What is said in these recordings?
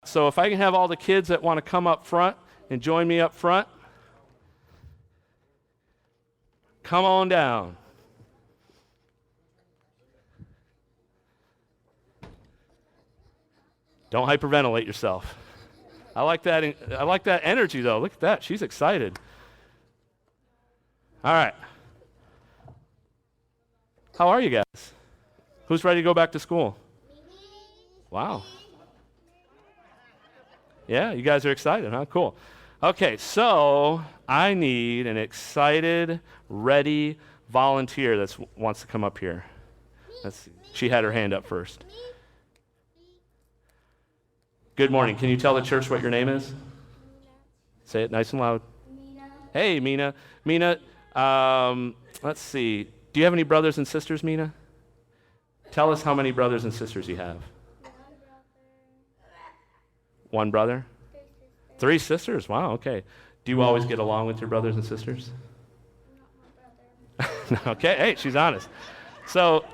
So if I can have all the kids that want to come up front and join me up front, come on down. Don't hyperventilate yourself. I like that energy, though. Look at that. She's excited. All right. How are you guys? Who's ready to go back to school? Wow. Yeah, you guys are excited, huh? Cool. Okay, so I need an excited, ready volunteer that wants to come up here. Let's see. She had her hand up first. Good morning. Can you tell the church what your name is? Say it nice and loud. Mina. Hey, Mina. Mina, let's see. Do you have any brothers and sisters, Mina? Tell us how many brothers and sisters you have. One brother? Three sisters? Wow, okay. Do you always get along with your brothers and sisters? Okay, hey, she's honest. So,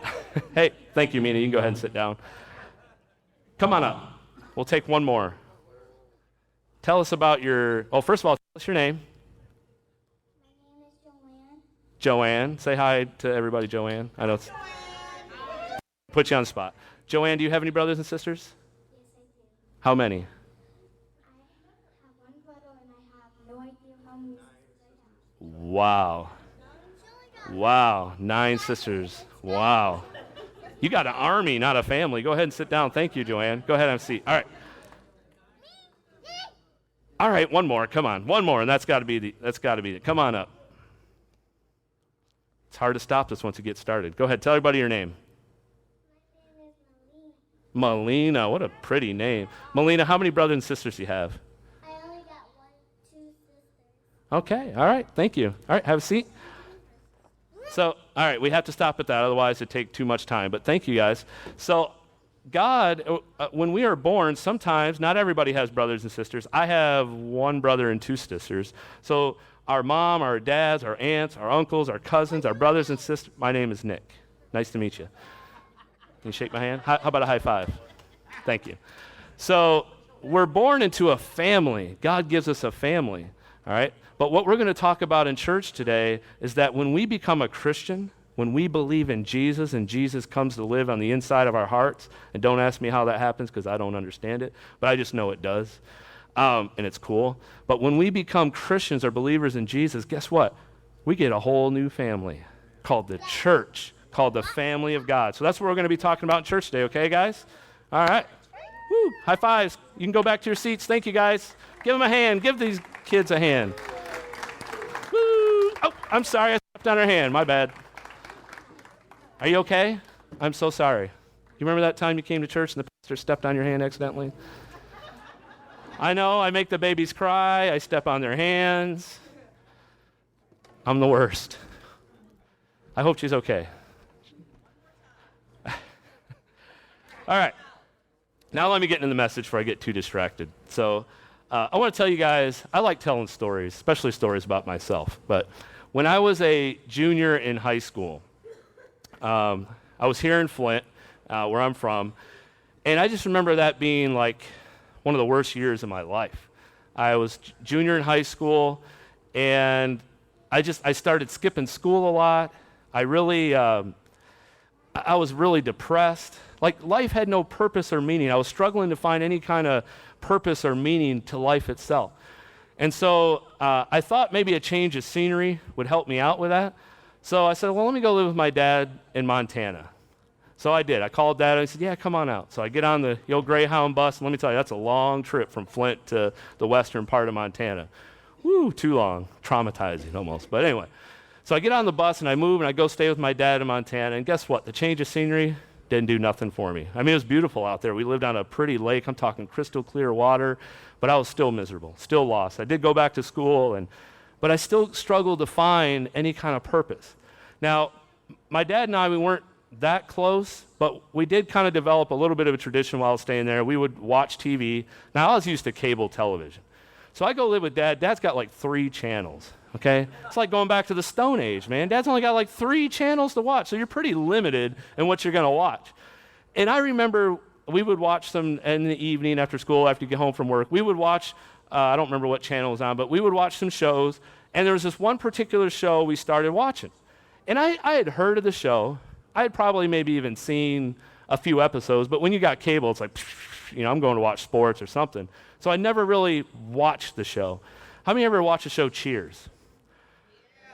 hey, thank you, Mina. You can go ahead and sit down. Come on up. We'll take one more. Tell us about first of all, tell us your name. My name is Joanne. Joanne. Say hi to everybody, Joanne. I know it's... Put you on the spot. Joanne, do you have any brothers and sisters? Yes, I do. How many? I have one brother and I have no idea how many sisters I have. Wow. Wow. 9 sisters. Wow. You got an army, not a family. Go ahead and sit down. Thank you, Joanne. Go ahead and have a seat. All right. All right, one more. Come on. One more, and that's got to be it. Come on up. It's hard to stop this once you get started. Go ahead. Tell everybody your name. My name is Melina. Melina. What a pretty name. Melina, how many brothers and sisters do you have? I only got 2 sisters. Okay. All right. Thank you. All right. Have a seat. So, all right, we have to stop at that, otherwise it'd take too much time. But thank you, guys. So, God, when we are born, sometimes, not everybody has brothers and sisters. I have 1 brother and 2 sisters. So, our mom, our dads, our aunts, our uncles, our cousins, our brothers and sisters. My name is Nick. Nice to meet you. Can you shake my hand? How about a high five? Thank you. So, we're born into a family. God gives us a family, all right? But what we're going to talk about in church today is that when we become a Christian, when we believe in Jesus and Jesus comes to live on the inside of our hearts, and don't ask me how that happens because I don't understand it, but I just know it does, and it's cool. But when we become Christians or believers in Jesus, guess what? We get a whole new family called the church, called the family of God. So that's what we're going to be talking about in church today, okay, guys? All right. Woo, high fives. You can go back to your seats. Thank you, guys. Give them a hand. Give these kids a hand. Oh, I'm sorry, I stepped on her hand. My bad. Are you okay? I'm so sorry. You remember that time you came to church and the pastor stepped on your hand accidentally? I know, I make the babies cry. I step on their hands. I'm the worst. I hope she's okay. All right. Now let me get into the message before I get too distracted. So I want to tell you guys, I like telling stories, especially stories about myself. But when I was a junior in high school, I was here in Flint, where I'm from, and I just remember that being like one of the worst years of my life. I was junior in high school, and I started skipping school a lot. I was really depressed. Like, life had no purpose or meaning. I was struggling to find any kind of purpose or meaning to life itself. And so I thought maybe a change of scenery would help me out with that. So I said, well, let me go live with my dad in Montana. So I did. I called Dad, and I said, yeah, come on out. So I get on the old Greyhound bus, and let me tell you, that's a long trip from Flint to the western part of Montana. Woo, too long. Traumatizing almost. But anyway, so I get on the bus, and I move, and I go stay with my dad in Montana. And guess what? The change of scenery didn't do nothing for me. I mean, it was beautiful out there. We lived on a pretty lake. I'm talking crystal clear water, but I was still miserable, still lost. I did go back to school, but I still struggled to find any kind of purpose. Now, my dad and I, we weren't that close, but we did kind of develop a little bit of a tradition while staying there. We would watch TV. Now, I was used to cable television. So I go live with Dad. Dad's got like 3 channels, okay? It's like going back to the Stone Age, man. Dad's only got like 3 channels to watch, so you're pretty limited in what you're going to watch. And I remember we would watch some in the evening after school, after you get home from work. We would watch, I don't remember what channel it was on, but we would watch some shows. And there was this one particular show we started watching. And I had heard of the show. I had probably maybe even seen a few episodes. But when you got cable, it's like, I'm going to watch sports or something. So I never really watched the show. How many ever watched the show Cheers?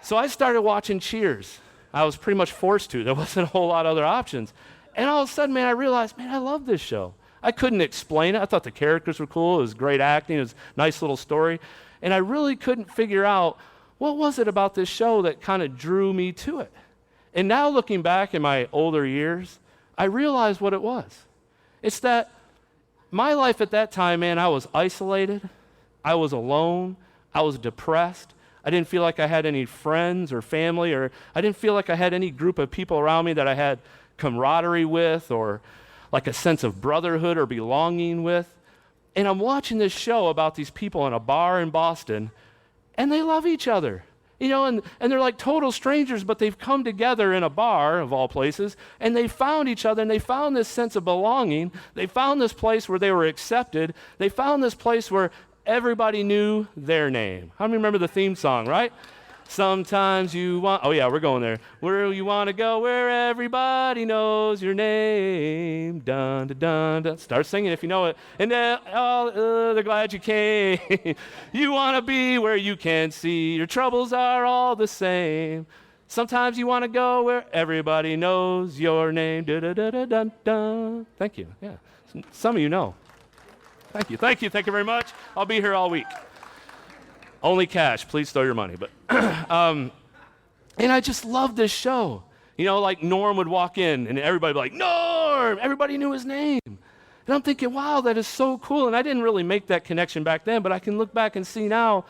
So I started watching Cheers. I was pretty much forced to. There wasn't a whole lot of other options. And all of a sudden, man, I realized, I love this show. I couldn't explain it. I thought the characters were cool. It was great acting. It was a nice little story. And I really couldn't figure out what was it about this show that kind of drew me to it. And now looking back in my older years, I realized what it was. It's that my life at that time, man, I was isolated. I was alone. I was depressed. I didn't feel like I had any friends or family, or I didn't feel like I had any group of people around me that I had camaraderie with or like a sense of brotherhood or belonging with. And I'm watching this show about these people in a bar in Boston, and they love each other. And they're like total strangers, but they've come together in a bar, of all places, and they found each other, and they found this sense of belonging. They found this place where they were accepted. They found this place where everybody knew their name. How many remember the theme song, right? Sometimes you want, oh yeah, we're going there. Where you want to go, where everybody knows your name. Dun, dun, dun, dun. Start singing if you know it. And they're glad you came. You want to be where you can see. Your troubles are all the same. Sometimes you want to go where everybody knows your name. Dun, dun, dun, dun, dun. Thank you. Yeah, some of you know. Thank you very much. I'll be here all week. Only cash. Please throw your money. But and I just love this show. Like Norm would walk in, and everybody would be like, Norm! Everybody knew his name. And I'm thinking, wow, that is so cool. And I didn't really make that connection back then, but I can look back and see now,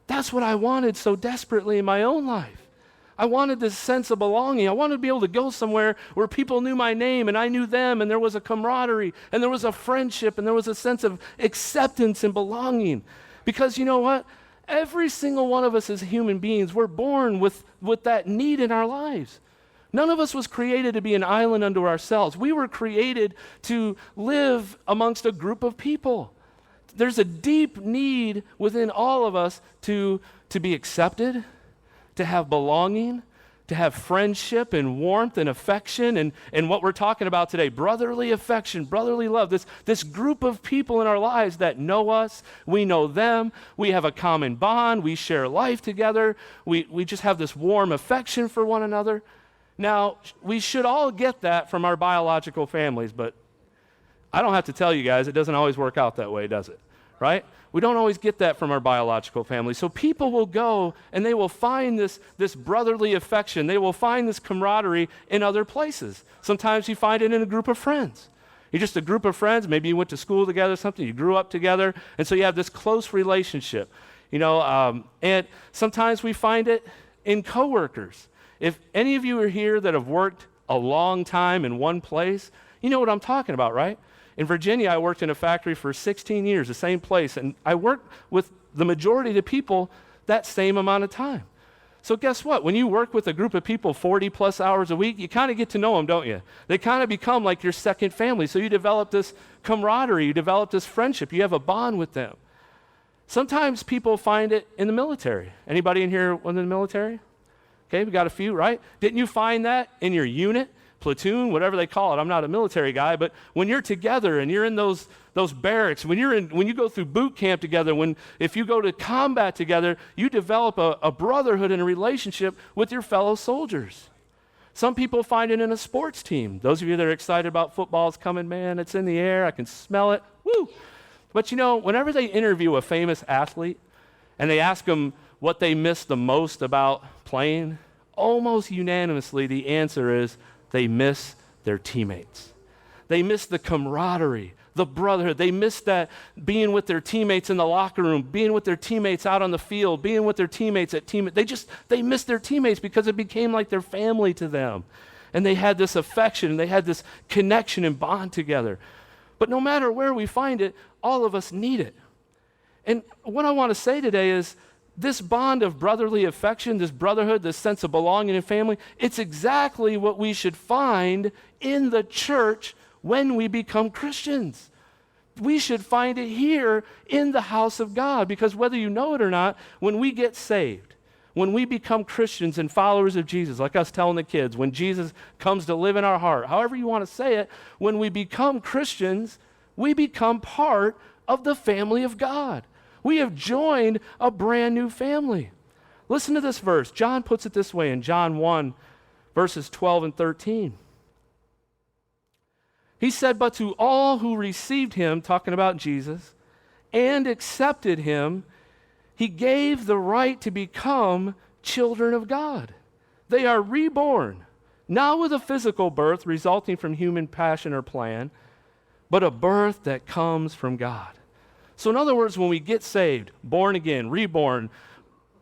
that's what I wanted so desperately in my own life. I wanted this sense of belonging. I wanted to be able to go somewhere where people knew my name and I knew them, and there was a camaraderie and there was a friendship and there was a sense of acceptance and belonging. Because you know what? Every single one of us as human beings, we're born with that need in our lives. None of us was created to be an island unto ourselves. We were created to live amongst a group of people. There's a deep need within all of us to be accepted, to have belonging, to have friendship and warmth and affection, and what we're talking about today, brotherly affection, brotherly love, this group of people in our lives that know us, we know them, we have a common bond, we share life together, we just have this warm affection for one another. Now, we should all get that from our biological families, but I don't have to tell you guys, it doesn't always work out that way, does it? Right? We don't always get that from our biological family. So people will go and they will find this brotherly affection. They will find this camaraderie in other places. Sometimes you find it in a group of friends. You're just a group of friends. Maybe you went to school together, something. You grew up together. And so you have this close relationship. And sometimes we find it in coworkers. If any of you are here that have worked a long time in one place, you know what I'm talking about, right? In Virginia, I worked in a factory for 16 years, the same place, and I worked with the majority of the people that same amount of time. So guess what? When you work with a group of people 40 plus hours a week, you kind of get to know them, don't you? They kind of become like your second family. So you develop this camaraderie, you develop this friendship, you have a bond with them. Sometimes people find it in the military. Anybody in here was in the military? Okay, we got a few, right? Didn't you find that in your unit? Platoon, whatever they call it. I'm not a military guy, but when you're together and you're in those barracks, when you go through boot camp together, if you go to combat together, you develop a brotherhood and a relationship with your fellow soldiers. Some people find it in a sports team. Those of you that are excited about football, it's coming, man, it's in the air, I can smell it, woo! But whenever they interview a famous athlete and they ask them what they miss the most about playing, almost unanimously the answer is they miss their teammates. They miss the camaraderie, the brotherhood. They miss that being with their teammates in the locker room, being with their teammates out on the field, being with their teammates at team. They miss their teammates because it became like their family to them. And they had this affection, and they had this connection and bond together. But no matter where we find it, all of us need it. And what I want to say today is, this bond of brotherly affection, this brotherhood, this sense of belonging in family, it's exactly what we should find in the church when we become Christians. We should find it here in the house of God, because whether you know it or not, when we get saved, when we become Christians and followers of Jesus, like us telling the kids, when Jesus comes to live in our heart, however you want to say it, when we become Christians, we become part of the family of God. We have joined a brand new family. Listen to this verse. John puts it this way in John 1, verses 12 and 13. He said, "But to all who received him," talking about Jesus, "and accepted him, he gave the right to become children of God. They are reborn, not with a physical birth resulting from human passion or plan, but a birth that comes from God." So in other words, when we get saved, born again, reborn,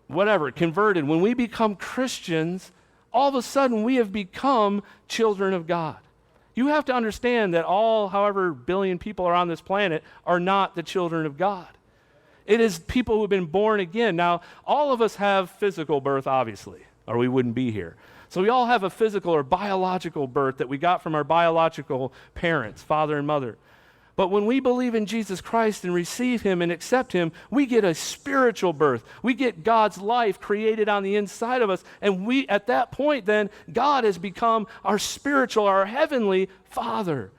whatever, converted, when we become Christians, all of a sudden we have become children of God. You have to understand that all, however billion people are on this planet, are not the children of God. It is people who have been born again. Now, all of us have physical birth, obviously, or we wouldn't be here. So we all have a physical or biological birth that we got from our biological parents, father and mother. But when we believe in Jesus Christ and receive him and accept him, we get a spiritual birth. We get God's life created on the inside of us. And we, at that point, then, God has become our spiritual, our heavenly Father.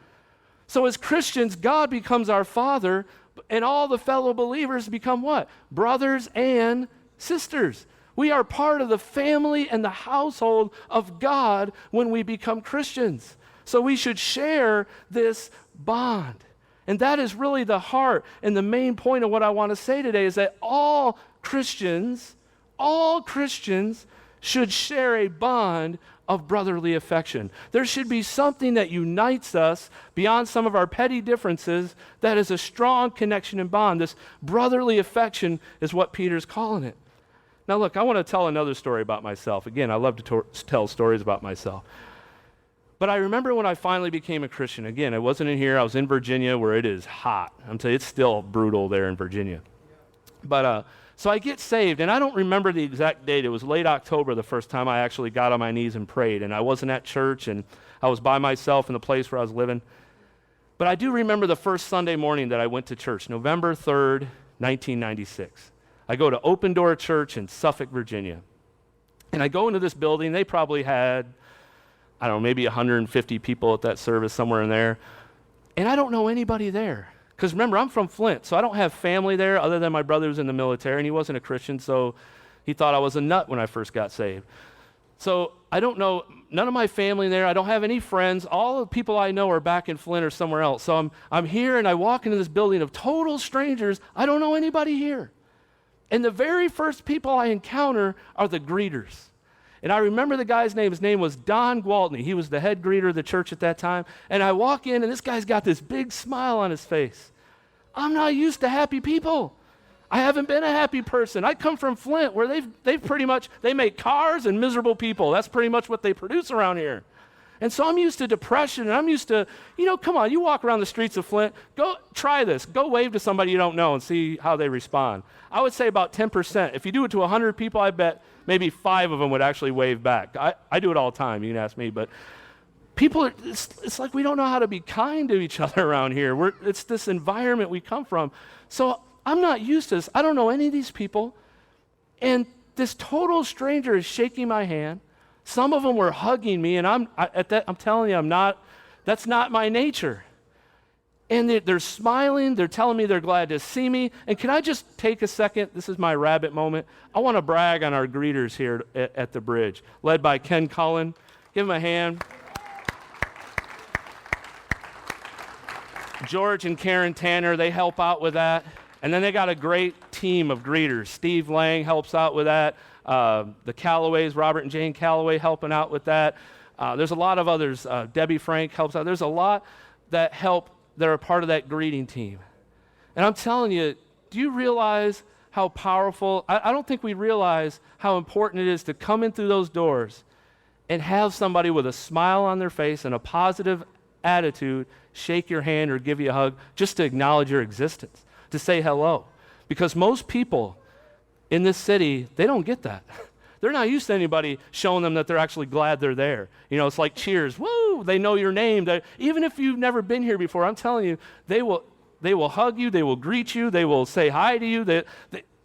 So as Christians, God becomes our Father, and all the fellow believers become what? Brothers and sisters. We are part of the family and the household of God when we become Christians. So we should share this bond. And that is really the heart and the main point of what I want to say today, is that all Christians should share a bond of brotherly affection. There should be something that unites us beyond some of our petty differences that is a strong connection and bond. This brotherly affection is what Peter's calling it. Now look, I want to tell another story about myself. Again, I love to tell stories about myself. But I remember when I finally became a Christian. Again, I wasn't in here. I was in Virginia, where it is hot. I'm telling you, it's still brutal there in Virginia. But so I get saved, and I don't remember the exact date. It was late October the first time I actually got on my knees and prayed. And I wasn't at church, and I was by myself in the place where I was living. But I do remember the first Sunday morning that I went to church, November 3rd, 1996. I go to Open Door Church in Suffolk, Virginia. And I go into this building. They probably had, I don't know, maybe 150 people at that service, somewhere in there. And I don't know anybody there. Because remember, I'm from Flint, so I don't have family there other than my brother who's in the military, and he wasn't a Christian, so he thought I was a nut when I first got saved. So I don't know, none of my family there. I don't have any friends. All the people I know are back in Flint or somewhere else. So I'm here, and I walk into this building of total strangers. I don't know anybody here. And the very first people I encounter are the greeters. And I remember the guy's name. His name was Don Gwaltney. He was the head greeter of the church at that time. And I walk in, and this guy's got this big smile on his face. I'm not used to happy people. I haven't been a happy person. I come from Flint, where they've pretty much, they make cars and miserable people. That's pretty much what they produce around here. And so I'm used to depression, and I'm used to, come on, you walk around the streets of Flint, go try this. Go wave to somebody you don't know and see how they respond. I would say about 10%. If you do it to 100 people, I bet maybe 5 of them would actually wave back. I do it all the time, you can ask me, but people, it's like we don't know how to be kind to each other around here. It's this environment we come from. So I'm not used to this. I don't know any of these people, and this total stranger is shaking my hand. Some of them were hugging me, and I'm telling you, that's not my nature. And they're smiling, they're telling me they're glad to see me. And can I just take a second? This is my rabbit moment. I want to brag on our greeters here at the bridge, led by Ken Cullen. Give him a hand. George and Karen Tanner, they help out with that. And then they got a great team of greeters. Steve Lang helps out with that. The Callaways, Robert and Jane Callaway helping out with that. There's a lot of others. Debbie Frank helps out. There's a lot that help that are part of that greeting team. And I'm telling you, do you realize how powerful? I don't think we realize how important it is to come in through those doors and have somebody with a smile on their face and a positive attitude shake your hand or give you a hug just to acknowledge your existence, to say hello. Because most people in this city, they don't get that. They're not used to anybody showing them that they're actually glad they're there. You know, it's like cheers. Woo! They know your name. Even if you've never been here before, I'm telling you, they will hug you. They will greet you. They will say hi to you.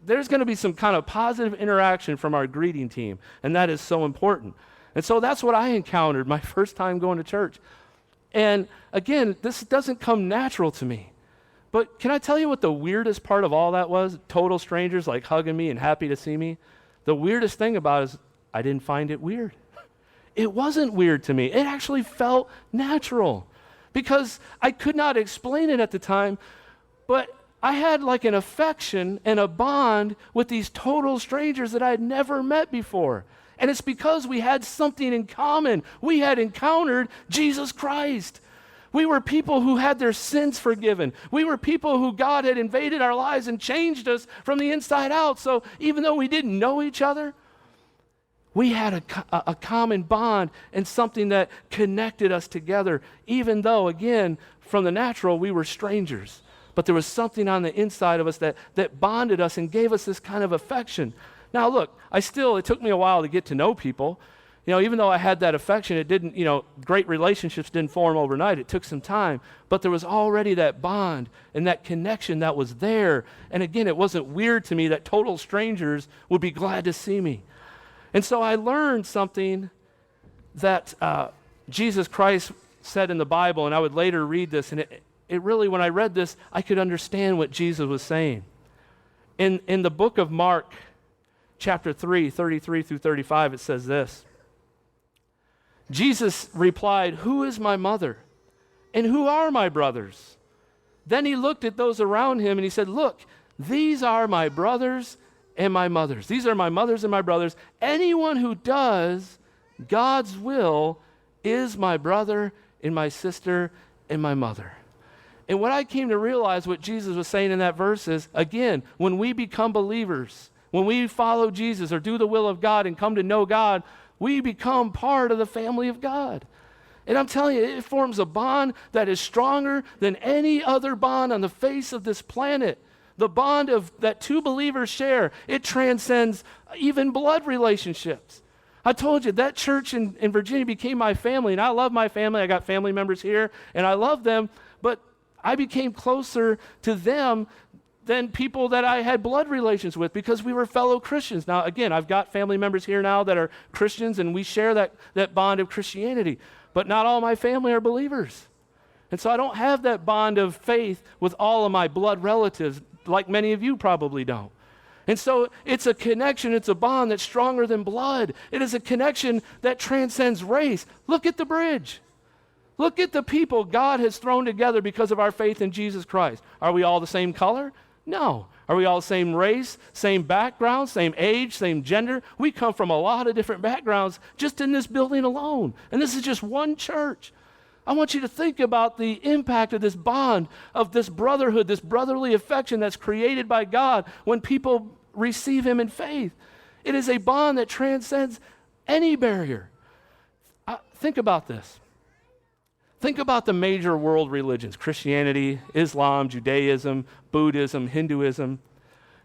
There's going to be some kind of positive interaction from our greeting team, and that is so important. And so that's what I encountered my first time going to church. And again, this doesn't come natural to me. But can I tell you what the weirdest part of all that was? Total strangers like hugging me and happy to see me. The weirdest thing about it is I didn't find it weird. It wasn't weird to me. It actually felt natural because I could not explain it at the time, but I had like an affection and a bond with these total strangers that I had never met before. And it's because we had something in common. We had encountered Jesus Christ. We were people who had their sins forgiven. We were people who God had invaded our lives and changed us from the inside out. So even though we didn't know each other, we had a common bond and something that connected us together, even though, again, from the natural, we were strangers. But there was something on the inside of us that bonded us and gave us this kind of affection. Now, look, it took me a while to get to know people. You know, even though I had that affection, it didn't, great relationships didn't form overnight. It took some time. But there was already that bond and that connection that was there. And again, it wasn't weird to me that total strangers would be glad to see me. And so I learned something that Jesus Christ said in the Bible, and I would later read this, and it really, when I read this, I could understand what Jesus was saying. In the book of Mark, chapter 3, 33 through 35, it says this. Jesus replied, "Who is my mother? And who are my brothers?" Then he looked at those around him and he said, "Look, these are my brothers and my mothers. These are my mothers and my brothers. Anyone who does God's will is my brother and my sister and my mother." And what I came to realize what Jesus was saying in that verse is, again, when we become believers, when we follow Jesus or do the will of God and come to know God, we become part of the family of God. And I'm telling you, it forms a bond that is stronger than any other bond on the face of this planet. The bond that two believers share, it transcends even blood relationships. I told you, that church in Virginia became my family, and I love my family. I got family members here, and I love them, but I became closer to them than people that I had blood relations with because we were fellow Christians. Now, again, I've got family members here now that are Christians, and we share that bond of Christianity, but not all my family are believers. And so I don't have that bond of faith with all of my blood relatives like many of you probably don't. And so it's a connection, it's a bond that's stronger than blood. It is a connection that transcends race. Look at the bridge. Look at the people God has thrown together because of our faith in Jesus Christ. Are we all the same color? No. Are we all the same race, same background, same age, same gender? We come from a lot of different backgrounds just in this building alone. And this is just one church. I want you to think about the impact of this bond, of this brotherhood, this brotherly affection that's created by God when people receive Him in faith. It is a bond that transcends any barrier. Think about this. Think about the major world religions, Christianity, Islam, Judaism, Buddhism, Hinduism.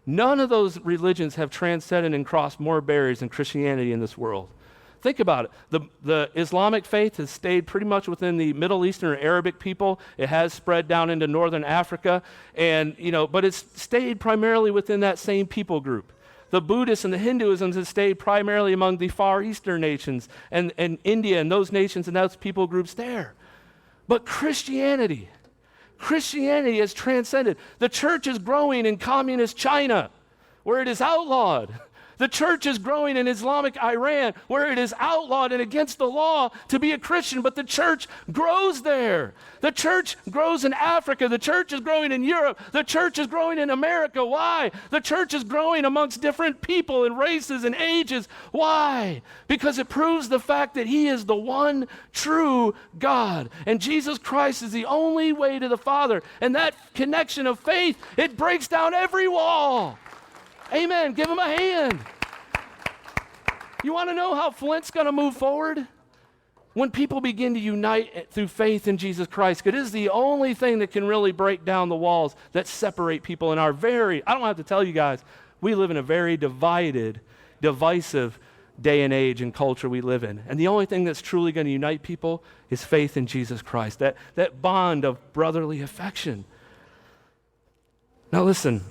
None of those religions have transcended and crossed more barriers than Christianity in this world. Think about it. The Islamic faith has stayed pretty much within the Middle Eastern or Arabic people. It has spread down into northern Africa, but it's stayed primarily within that same people group. The Buddhists and the Hinduisms have stayed primarily among the Far Eastern nations and India and those nations and those people groups there. But Christianity has transcended. The church is growing in communist China, where it is outlawed. The church is growing in Islamic Iran, where it is outlawed and against the law to be a Christian, but the church grows there. The church grows in Africa. The church is growing in Europe. The church is growing in America. Why? The church is growing amongst different people and races and ages. Why? Because it proves the fact that He is the one true God, and Jesus Christ is the only way to the Father. And that connection of faith, it breaks down every wall. Amen. Give Him a hand. You want to know how Flint's going to move forward? When people begin to unite through faith in Jesus Christ. It is the only thing that can really break down the walls that separate people in our I don't have to tell you guys, we live in a very divided, divisive day and age and culture we live in. And the only thing that's truly going to unite people is faith in Jesus Christ, that bond of brotherly affection. Now listen,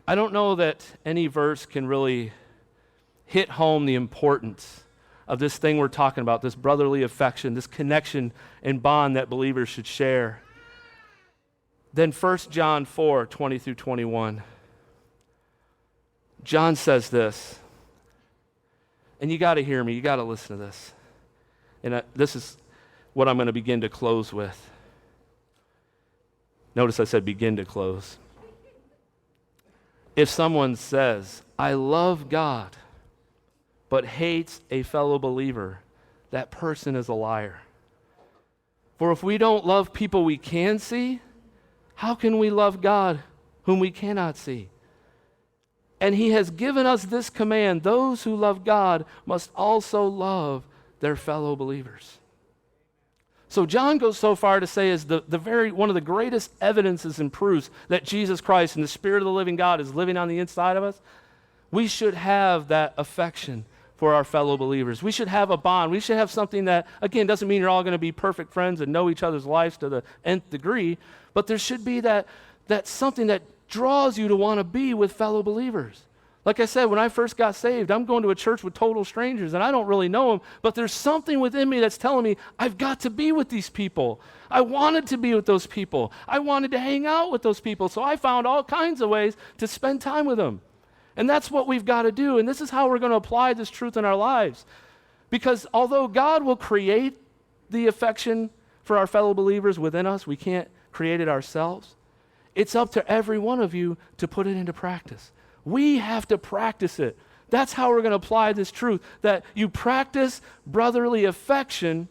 I don't know that any verse can really hit home the importance of this thing we're talking about, this brotherly affection, this connection and bond that believers should share. Then 1 John 4, 20 through 21. John says this, and you got to hear me, you got to listen to this. And this is what I'm going to begin to close with. Notice I said begin to close. If someone says, I love God, but hates a fellow believer, that person is a liar. For if we don't love people we can see, how can we love God whom we cannot see? And he has given us this command, those who love God must also love their fellow believers. So John goes so far to say is one of the greatest evidences and proofs that Jesus Christ and the Spirit of the living God is living on the inside of us. We should have that affection for our fellow believers. We should have a bond. We should have something that, again, doesn't mean you're all going to be perfect friends and know each other's lives to the nth degree, but there should be that something that draws you to want to be with fellow believers. Like I said, when I first got saved, I'm going to a church with total strangers, and I don't really know them, but there's something within me that's telling me, I've got to be with these people. I wanted to be with those people. I wanted to hang out with those people, so I found all kinds of ways to spend time with them. And that's what we've got to do, and this is how we're going to apply this truth in our lives. Because although God will create the affection for our fellow believers within us, we can't create it ourselves. It's up to every one of you to put it into practice. We have to practice it. That's how we're going to apply this truth, that you practice brotherly affection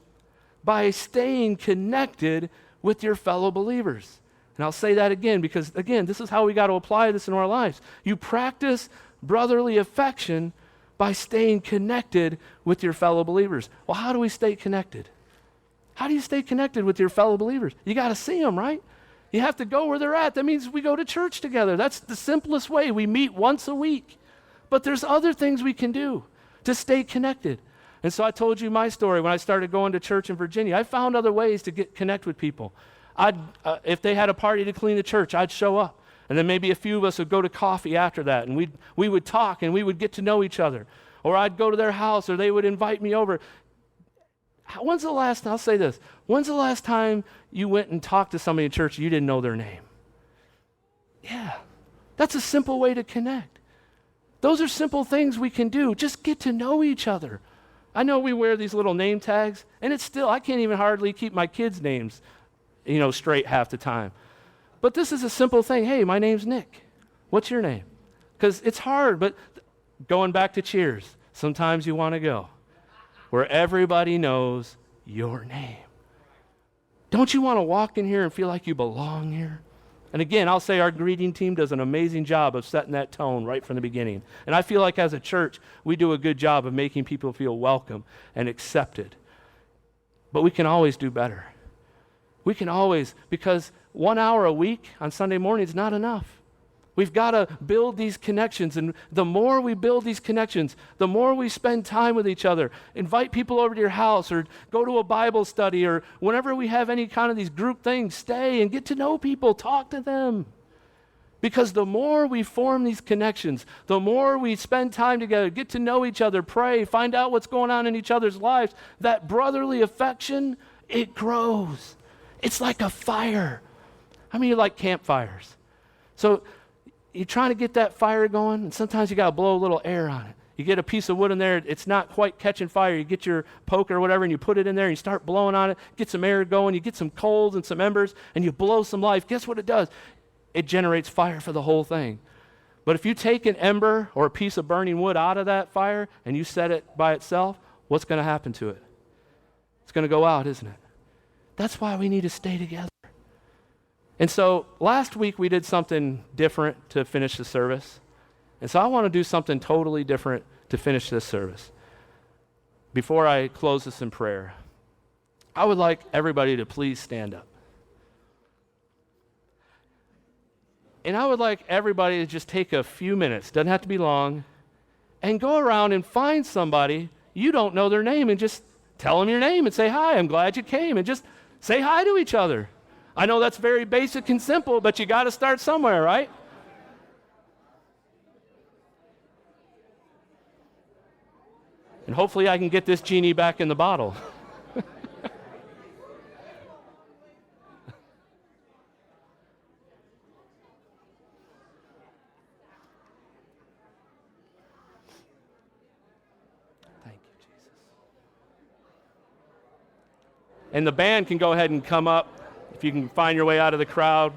by staying connected with your fellow believers. And I'll say that again because, again, this is how we got to apply this in our lives. You practice brotherly affection by staying connected with your fellow believers. Well, how do we stay connected? How do you stay connected with your fellow believers? You got to see them, right? You have to go where they're at. That means we go to church together. That's the simplest way. We meet once a week. But there's other things we can do to stay connected. And so I told you my story when I started going to church in Virginia. I found other ways to connect with people. If they had a party to clean the church, I'd show up. And then maybe a few of us would go to coffee after that, and we would talk, and we would get to know each other. Or I'd go to their house, or they would invite me over. I'll say this, when's the last time you went and talked to somebody in church and you didn't know their name? Yeah, that's a simple way to connect. Those are simple things we can do. Just get to know each other. I know we wear these little name tags, and I can't even hardly keep my kids' names straight half the time. But this is a simple thing. Hey, my name's Nick. What's your name? Because it's hard, but going back to Cheers, sometimes you want to go where everybody knows your name. Don't you want to walk in here and feel like you belong here? And again, I'll say our greeting team does an amazing job of setting that tone right from the beginning. And I feel like as a church, we do a good job of making people feel welcome and accepted. But we can always do better. We can always, because 1 hour a week on Sunday morning is not enough. We've got to build these connections, and the more we build these connections, the more we spend time with each other. Invite people over to your house, or go to a Bible study, or whenever we have any kind of these group things, stay and get to know people, talk to them. Because the more we form these connections, the more we spend time together, get to know each other, pray, find out what's going on in each other's lives, that brotherly affection, it grows. It's like a fire. How many of you like campfires? So you're trying to get that fire going, and sometimes you got to blow a little air on it. You get a piece of wood in there, it's not quite catching fire. You get your poker or whatever, and you put it in there, and you start blowing on it, get some air going, you get some coals and some embers, and you blow some life. Guess what it does? It generates fire for the whole thing. But if you take an ember or a piece of burning wood out of that fire, and you set it by itself, what's going to happen to it? It's going to go out, isn't it? That's why we need to stay together. And so last week we did something different to finish the service. And so I want to do something totally different to finish this service. Before I close this in prayer, I would like everybody to please stand up. And I would like everybody to just take a few minutes, doesn't have to be long, and go around and find somebody you don't know their name and just tell them your name and say, hi, I'm glad you came, and just say hi to each other. I know that's very basic and simple, but you got to start somewhere, right? And hopefully I can get this genie back in the bottle. And the band can go ahead and come up if you can find your way out of the crowd.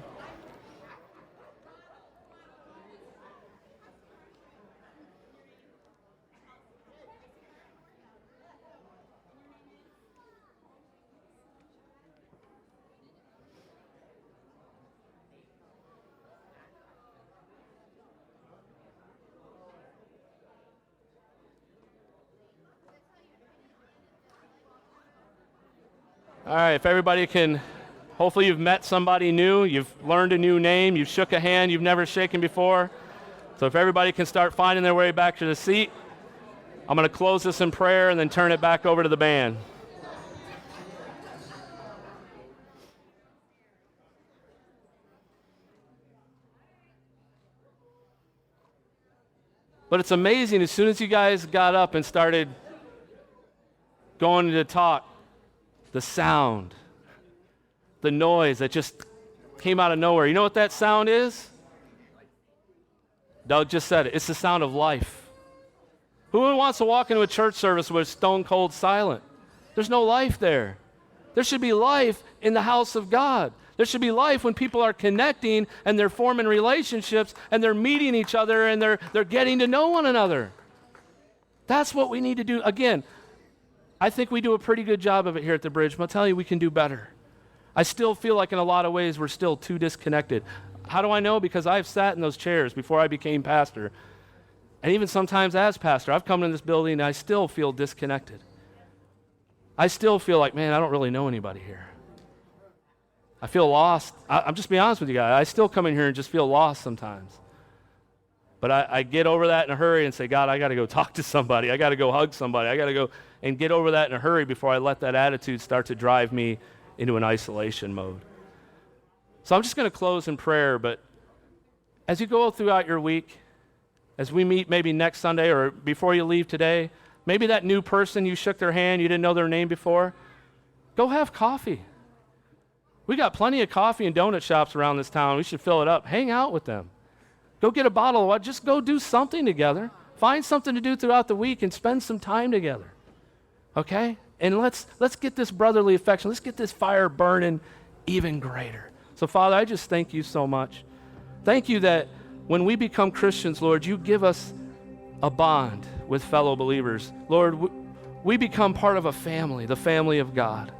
All right, if everybody can, hopefully you've met somebody new, you've learned a new name, you've shook a hand you've never shaken before. So if everybody can start finding their way back to the seat, I'm going to close this in prayer and then turn it back over to the band. But it's amazing, as soon as you guys got up and started going to talk, the sound, the noise that just came out of nowhere. You know what that sound is? Doug just said it. It's the sound of life. Who wants to walk into a church service where it's stone cold silent? There's no life there. There should be life in the house of God. There should be life when people are connecting and they're forming relationships and they're meeting each other and they're getting to know one another. That's what we need to do. Again, I think we do a pretty good job of it here at the Bridge, but I'll tell you, we can do better. I still feel like in a lot of ways we're still too disconnected. How do I know? Because I've sat in those chairs before I became pastor. And even sometimes as pastor, I've come in this building and I still feel disconnected. I still feel like, man, I don't really know anybody here. I feel lost. I'm just being honest with you guys. I still come in here and just feel lost sometimes. But I get over that in a hurry and say, God, I got to go talk to somebody. I got to go hug somebody. I got to go and get over that in a hurry before I let that attitude start to drive me into an isolation mode. So I'm just going to close in prayer, but as you go throughout your week, as we meet maybe next Sunday or before you leave today, maybe that new person, you shook their hand, you didn't know their name before, go have coffee. We got plenty of coffee and donut shops around this town. We should fill it up. Hang out with them. Go get a bottle of water. Just go do something together. Find something to do throughout the week and spend some time together. Okay? And let's get this brotherly affection. Let's get this fire burning even greater. So, Father, I just thank you so much. Thank you that when we become Christians, Lord, you give us a bond with fellow believers. Lord, we become part of a family, the family of God.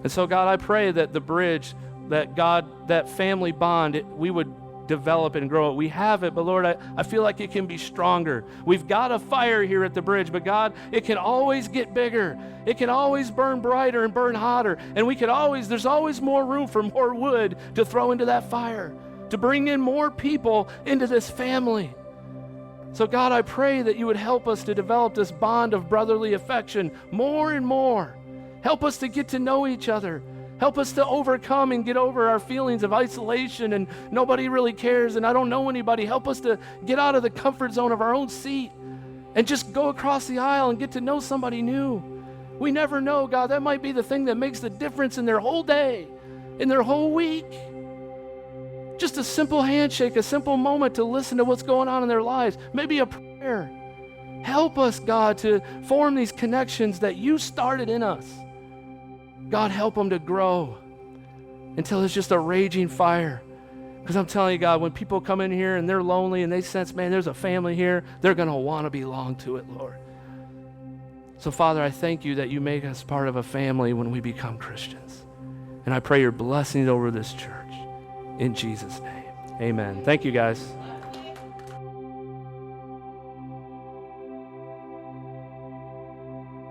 And so, God, I pray that the Bridge, that God, that family bond, we would develop and grow it. We have it, but Lord, I feel like it can be stronger. We've got a fire here at the Bridge, but God, it can always get bigger. It can always burn brighter and burn hotter. And there's always more room for more wood to throw into that fire, to bring in more people into this family. So God, I pray that you would help us to develop this bond of brotherly affection more and more. Help us to get to know each other. Help us to overcome and get over our feelings of isolation and nobody really cares and I don't know anybody. Help us to get out of the comfort zone of our own seat and just go across the aisle and get to know somebody new. We never know, God. That might be the thing that makes the difference in their whole day, in their whole week. Just a simple handshake, a simple moment to listen to what's going on in their lives. Maybe a prayer. Help us, God, to form these connections that you started in us. God, help them to grow until it's just a raging fire. Because I'm telling you, God, when people come in here and they're lonely and they sense, man, there's a family here, they're going to want to belong to it, Lord. So, Father, I thank you that you make us part of a family when we become Christians. And I pray your blessings over this church. In Jesus' name, amen. Thank you, guys.